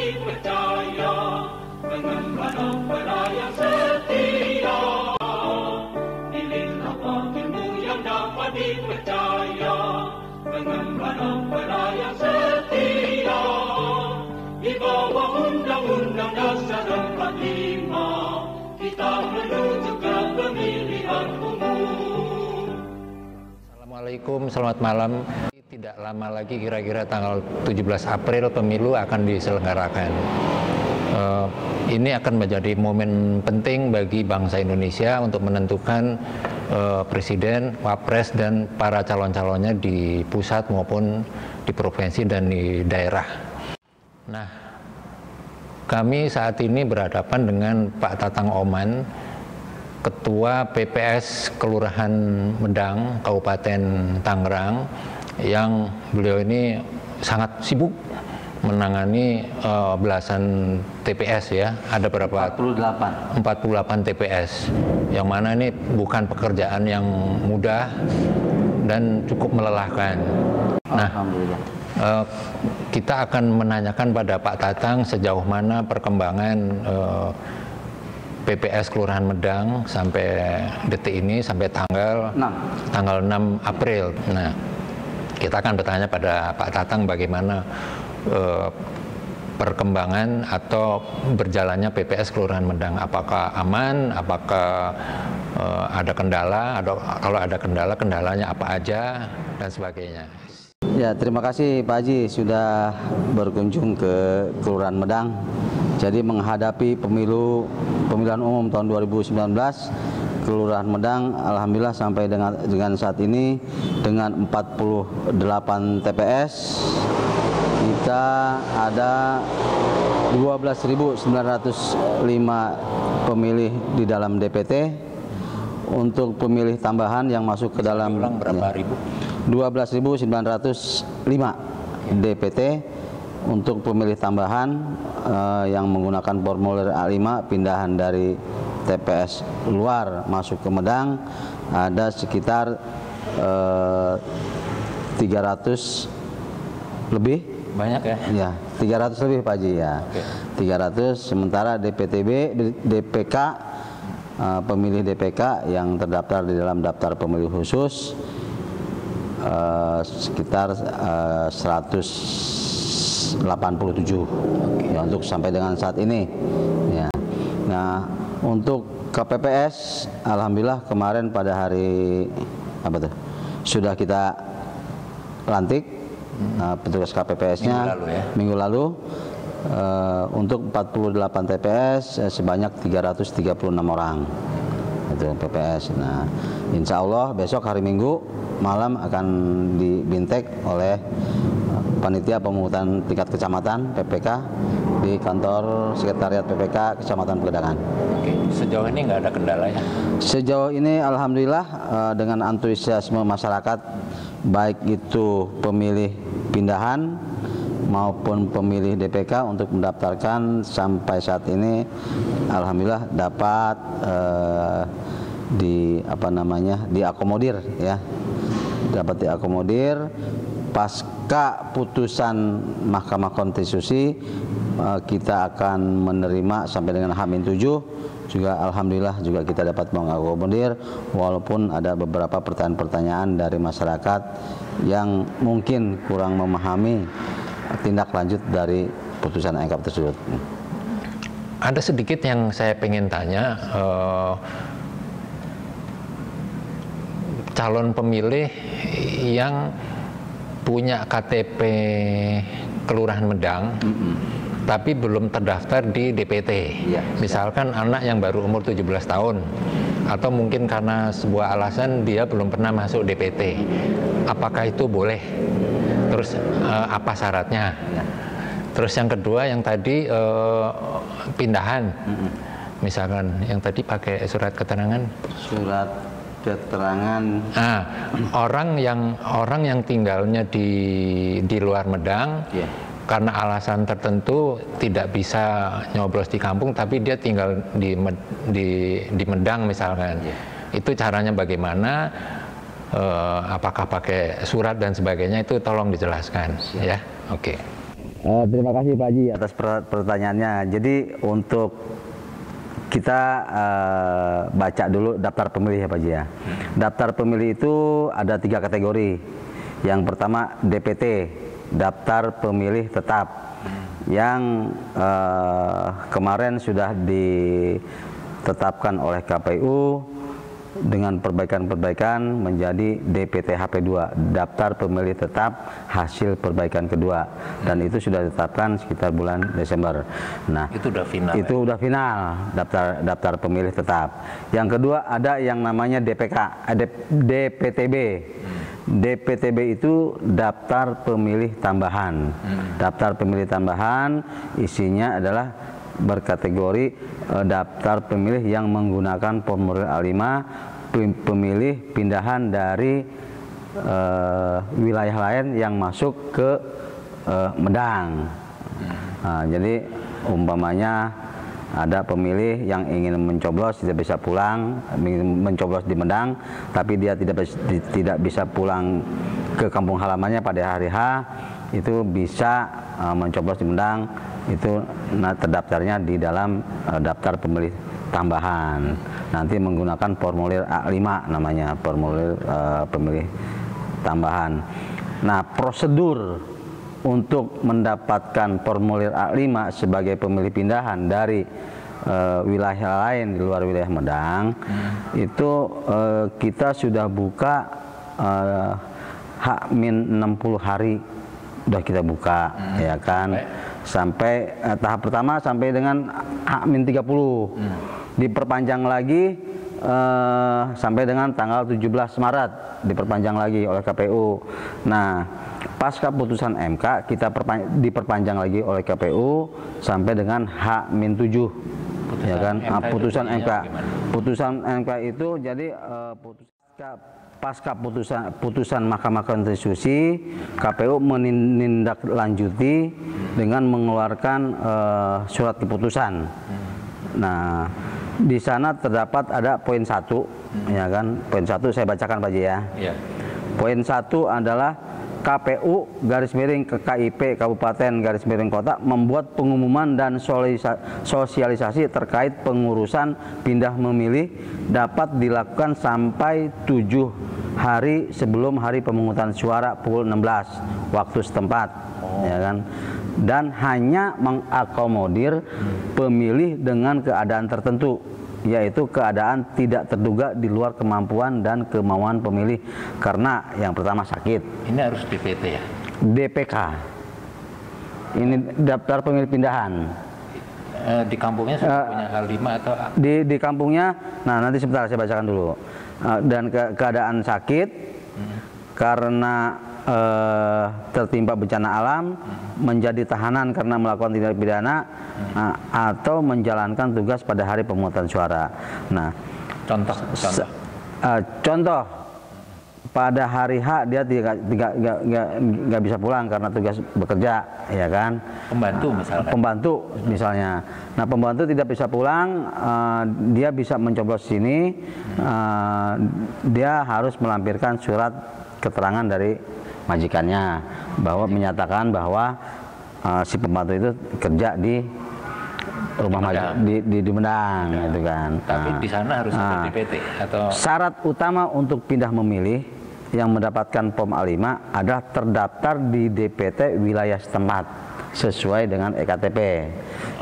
dipercaya, mengemban opera yang setia. Pilihlah wakilmu yang dapat dipercaya, mengemban opera yang setia. Di bawah Undang-Undang Dasar 45, kita menuju ke pemilihan umum. Assalamualaikum, selamat malam. Tidak lama lagi, kira-kira tanggal 17 April pemilu akan diselenggarakan. Ini akan menjadi momen penting bagi bangsa Indonesia untuk menentukan presiden, wapres, dan para calon-calonnya di pusat maupun di provinsi dan di daerah. Nah, kami saat ini berhadapan dengan Pak Tatang Oman, Ketua PPS Kelurahan Medang, Kabupaten Tangerang, yang beliau ini sangat sibuk menangani belasan TPS ya. Ada berapa? 48 TPS. Yang mana ini bukan pekerjaan yang mudah dan cukup melelahkan. Nah, kita akan menanyakan pada Pak Tatang sejauh mana perkembangan PPS Kelurahan Medang sampai detik ini, sampai tanggal 6 April. Nah, kita akan bertanya pada Pak Tatang bagaimana perkembangan atau berjalannya PPS Kelurahan Medang. Apakah aman, apakah ada kendala, atau kalau ada kendala, kendalanya apa aja, dan sebagainya. Ya, terima kasih Pak Haji sudah berkunjung ke Kelurahan Medang. Jadi menghadapi pemilihan umum tahun 2019, Kelurahan Medang alhamdulillah sampai dengan saat ini dengan 48 TPS kita ada 12.905 pemilih di dalam DPT. Untuk pemilih tambahan yang masuk ke dalam berapa ribu? 12.905 DPT untuk pemilih tambahan yang menggunakan formulir A5 pindahan dari TPS luar masuk ke Medang ada sekitar 300 lebih. Banyak ya? Ya, 300 lebih Pak Haji ya. Oke. 300, sementara DPTB, DPK, pemilih DPK yang terdaftar di dalam daftar pemilih khusus sekitar 187 ya, untuk sampai dengan saat ini ya. Nah, untuk KPPS alhamdulillah kemarin pada hari sudah kita lantik petugas KPPS-nya minggu lalu untuk 48 TPS sebanyak 336 orang itu PPS. Nah, insya Allah besok hari Minggu malam akan dibintek oleh panitia pemungutan tingkat kecamatan PPK di kantor sekretariat PPK Kecamatan Pegedangan. Oke, sejauh ini nggak ada kendala ya? Sejauh ini alhamdulillah dengan antusiasme masyarakat baik itu pemilih pindahan maupun pemilih DPK untuk mendaftarkan sampai saat ini alhamdulillah dapat diakomodir ya. Dapat diakomodir pasca putusan Mahkamah Konstitusi kita akan menerima sampai dengan H-7 juga alhamdulillah juga kita dapat mengakomodir walaupun ada beberapa pertanyaan-pertanyaan dari masyarakat yang mungkin kurang memahami tindak lanjut dari putusan MK tersebut. Ada sedikit yang saya pengen tanya, calon pemilih yang punya KTP Kelurahan Medang tapi belum terdaftar di DPT ya, misalkan anak yang baru umur 17 tahun atau mungkin karena sebuah alasan dia belum pernah masuk DPT, apakah itu boleh? Terus apa syaratnya? Terus yang kedua yang tadi pindahan, misalkan yang tadi pakai surat keterangan orang yang tinggalnya di luar Medang karena alasan tertentu tidak bisa nyoblos di kampung tapi dia tinggal di Medang misalkan, itu caranya bagaimana? Apakah pakai surat dan sebagainya, itu tolong dijelaskan. Ya, oke. Terima kasih Pak Haji atas pertanyaannya. Jadi untuk kita baca dulu daftar pemilih ya Pak Haji ya. Daftar pemilih itu ada 3 kategori. Yang pertama DPT, daftar pemilih tetap, yang kemarin sudah ditetapkan oleh KPU dengan perbaikan-perbaikan menjadi DPT HP2, daftar pemilih tetap hasil perbaikan kedua, dan itu sudah ditetapkan sekitar bulan Desember. Nah, itu udah final. Itu udah final daftar pemilih tetap. Yang kedua ada yang namanya DPTB. DPTB itu daftar pemilih tambahan. Daftar pemilih tambahan isinya adalah berkategori daftar pemilih yang menggunakan formulir A5, pemilih pindahan dari wilayah lain yang masuk ke Medang. Nah, jadi umpamanya ada pemilih yang ingin mencoblos tidak bisa pulang, ingin mencoblos di Medang, tapi dia tidak bisa pulang ke kampung halamannya pada hari H, itu bisa mencoblos di Medang. Itu terdaftarnya di dalam daftar pemilih tambahan. Nanti menggunakan formulir A5 namanya, formulir pemilih tambahan. Nah, prosedur untuk mendapatkan formulir A5 sebagai pemilih pindahan dari wilayah lain di luar wilayah Medang, itu kita sudah buka H-60 hari udah kita buka, ya kan, sampai tahap pertama sampai dengan H-30, diperpanjang lagi sampai dengan tanggal 17 Maret, diperpanjang lagi oleh KPU. Nah, pasca putusan MK kita diperpanjang lagi oleh KPU sampai dengan H-7, ya kan. Putusan MK, putusan MK itu jadi pasca putusan Mahkamah Konstitusi, KPU menindaklanjuti dengan mengeluarkan surat keputusan. Nah, di sana terdapat ada poin 1, ya kan. Poin 1 saya bacakan Pak Haji ya. Poin 1 adalah KPU _KIP Kabupaten _Kota membuat pengumuman dan sosialisasi terkait pengurusan pindah memilih dapat dilakukan sampai 7 hari sebelum hari pemungutan suara pukul 16 waktu setempat, ya kan, dan hanya mengakomodir pemilih dengan keadaan tertentu, yaitu keadaan tidak terduga di luar kemampuan dan kemauan pemilih karena yang pertama sakit. Ini harus DPT ya? DPK. Ini daftar pemilih pindahan. Di kampungnya sudah punya H5 atau? Di kampungnya, nah nanti sebentar saya bacakan dulu. Dan keadaan sakit karena tertimpa bencana alam, menjadi tahanan karena melakukan tindak pidana, atau menjalankan tugas pada hari pemungutan suara. Nah, contoh pada hari H dia nggak bisa pulang karena tugas bekerja, ya kan. Pembantu misalnya. Nah, pembantu tidak bisa pulang, dia bisa mencoblos sini, dia harus melampirkan surat keterangan dari majikannya bahwa menyatakan bahwa si pembantu itu kerja di rumah di Medang, gitu kan. Tapi di sana harus ada DPT atau? Syarat utama untuk pindah memilih yang mendapatkan POM A5 adalah terdaftar di DPT wilayah setempat sesuai dengan EKTP.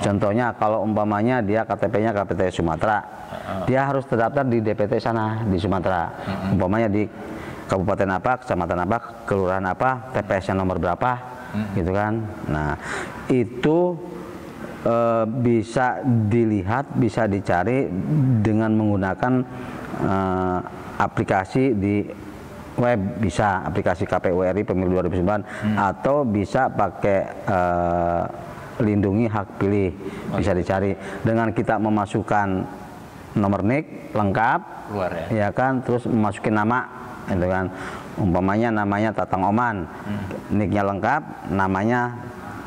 Contohnya kalau umpamanya dia KTP-nya KTP Sumatera, dia harus terdaftar di DPT sana di Sumatera. Umpamanya di kabupaten apa, kecamatan apa, kelurahan apa, TPS-nya nomor berapa, gitu kan. Nah, itu bisa dilihat, bisa dicari dengan menggunakan aplikasi di web, bisa aplikasi KPU RI Pemilu 2009, atau bisa pakai lindungi hak pilih, bisa dicari dengan kita memasukkan nomor NIK lengkap, ya kan, terus memasukin nama, gitu kan. Umpamanya namanya Tatang Oman, NIK-nya lengkap, namanya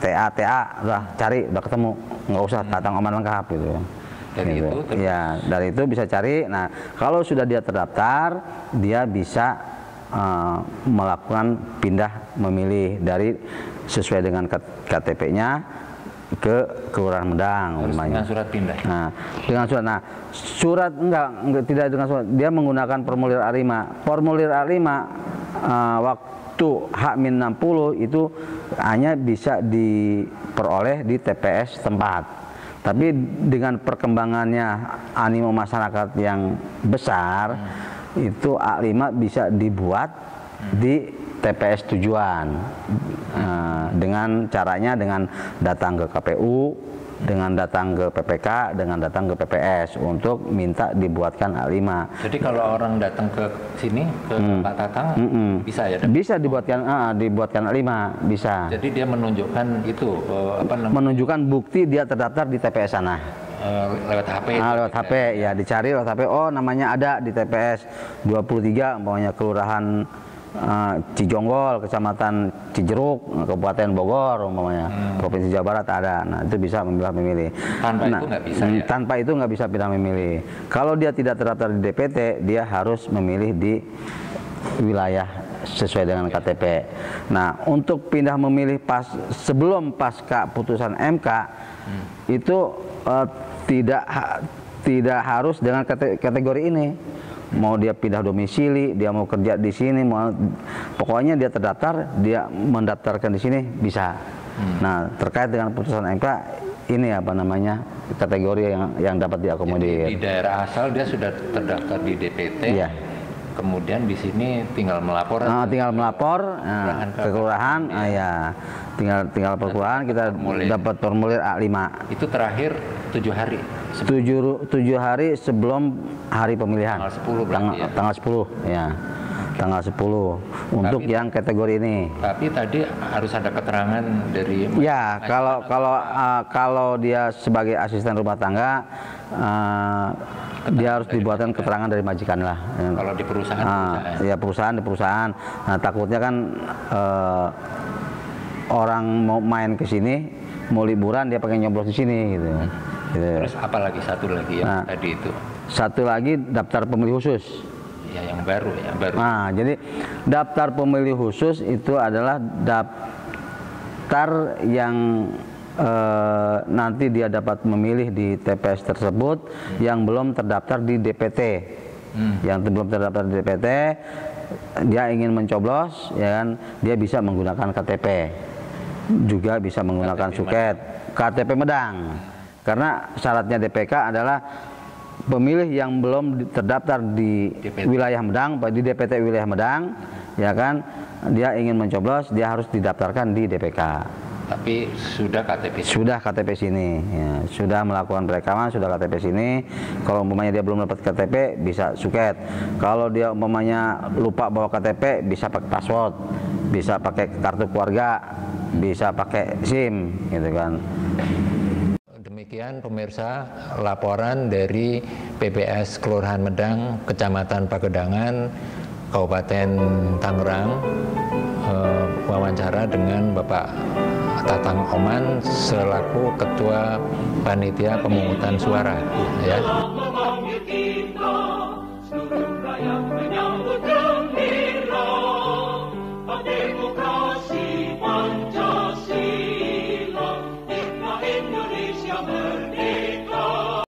TA, udah cari, udah ketemu, nggak usah Tatang Oman lengkap, gitu. Dari gitu. Itu ya, dari itu bisa cari. Nah, kalau sudah dia terdaftar, dia bisa melakukan pindah memilih dari sesuai dengan KTP-nya ke Kelurahan Medang. Harus dengan surat pindah. Nah, dengan surat. Nah, surat enggak tidak dengan surat. Dia menggunakan formulir A5. Formulir A5 waktu H-60 itu hanya bisa diperoleh di TPS tempat. Tapi dengan perkembangannya animo masyarakat yang besar, itu A5 bisa dibuat di TPS tujuan. Dengan caranya dengan datang ke KPU, dengan datang ke PPK, dengan datang ke PPS untuk minta dibuatkan A5. Jadi kalau orang datang ke sini ke Pak Tatang bisa ya? Bisa dibuatkan A5, bisa. Jadi dia menunjukkan itu apa namanya? Menunjukkan bukti dia terdaftar di TPS sana. Lewat HP. Lewat HP ya, dicari lewat HP. Oh, namanya ada di TPS 23 umpamanya Kelurahan Cijonggol, Kecamatan Cijeruk, Kabupaten Bogor umpamanya, Provinsi Jawa Barat ada. Nah, itu bisa memilih. Tanpa itu nggak bisa ya? Tanpa itu nggak bisa pindah memilih. Kalau dia tidak terdaftar di DPT, dia harus memilih di wilayah sesuai dengan KTP. Nah, untuk pindah memilih sebelum pasca putusan MK itu tidak harus dengan kategori ini. Mau dia pindah domisili, dia mau kerja di sini, pokoknya dia terdaftar, dia mendaftarkan di sini bisa. Nah, terkait dengan putusan MK ini apa namanya kategori yang dapat diakomodir. Jadi di daerah asal dia sudah terdaftar di DPT. Iya. Kemudian di sini tinggal melapor. Tinggal melapor ke kelurahan, ya. Tinggal per kelurahan kita dapat formulir A5. Itu terakhir 7 hari. 7 hari sebelum hari pemilihan. Tanggal 10 berarti ya? Tanggal 10 ya. Tanggal 10 untuk yang kategori ini. Tapi tadi harus ada keterangan dari ya, kalau dia sebagai asisten rumah tangga dia harus dibuatkan keterangan dari majikan lah. Kalau di perusahaan, ya di perusahaan. Nah, takutnya kan orang mau main ke sini, mau liburan dia pengen nyoblos di sini gitu. Terus apalagi satu lagi yang tadi itu? Satu lagi daftar pemilih khusus. Ya, yang baru ya, baru. Nah, jadi daftar pemilih khusus itu adalah daftar yang nanti dia dapat memilih di TPS tersebut yang belum terdaftar di DPT. Yang belum terdaftar di DPT, dia ingin mencoblos, ya kan? Dia bisa menggunakan KTP. Juga bisa menggunakan suket, KTP Medang. Karena syaratnya DPK adalah pemilih yang belum terdaftar di wilayah Medang, di DPT wilayah Medang, ya kan, dia ingin mencoblos, dia harus didaftarkan di DPK. Tapi sudah KTP sini. Sudah KTP sini, ya. Sudah melakukan perekaman, sudah KTP sini. Kalau umpamanya dia belum dapat KTP, bisa suket. Kalau dia umpamanya lupa bawa KTP, bisa pakai password, bisa pakai kartu keluarga, bisa pakai SIM, gitu kan. Demikian pemirsa laporan dari PPS Kelurahan Medang, Kecamatan Pagedangan, Kabupaten Tangerang, wawancara dengan Bapak Tatang Oman selaku Ketua Panitia Pemungutan Suara, ya.